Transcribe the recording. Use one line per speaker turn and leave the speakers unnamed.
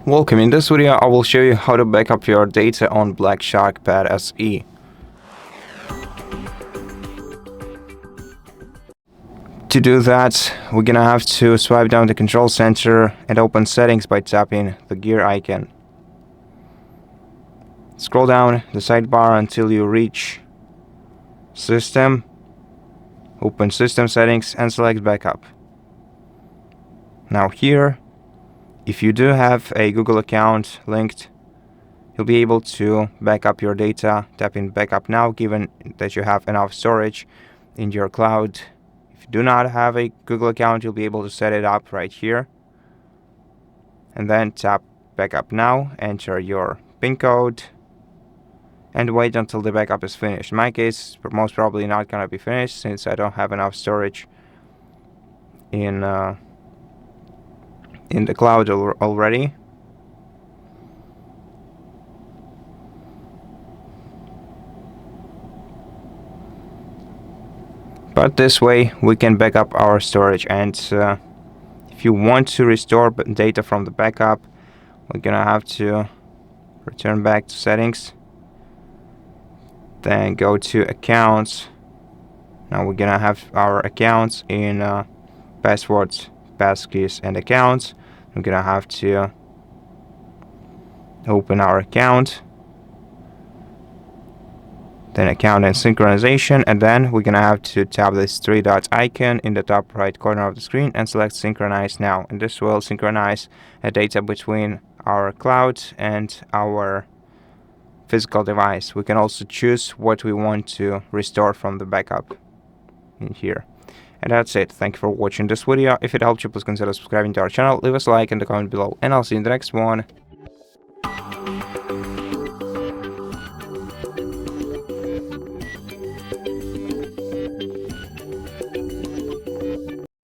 Welcome. In this video I will show you how to back up your data on Black Shark Pad SE. To do that, we're gonna have to swipe down the control center and open settings by tapping the gear icon. Scroll down the sidebar until you reach System, open System Settings and select Backup. Now here, if you do have a Google account linked, you'll be able to back up your data tapping Backup Now, given that you have enough storage in your cloud. If you do not have a Google account, you'll be able to set it up right here. And then tap Backup Now, enter your PIN code, and wait until the backup is finished. In my case, most probably not gonna be finished since I don't have enough storage in the cloud already. But this way we can back up our storage, and if you want to restore data from the backup, we're gonna have to return back to settings, then go to accounts. Now we're gonna have our accounts in passwords, passkeys and accounts. We're gonna have to open our account, then account and synchronization, and then we're gonna have to tap this three dot icon in the top right corner of the screen and select Synchronize Now, and this will synchronize data between our cloud and our physical device. We can also choose what we want to restore from the backup in here. And that's it. Thank you for watching this video. If it helped you, please consider subscribing to our channel, leave us a like and a comment below, and I'll see you in the next one.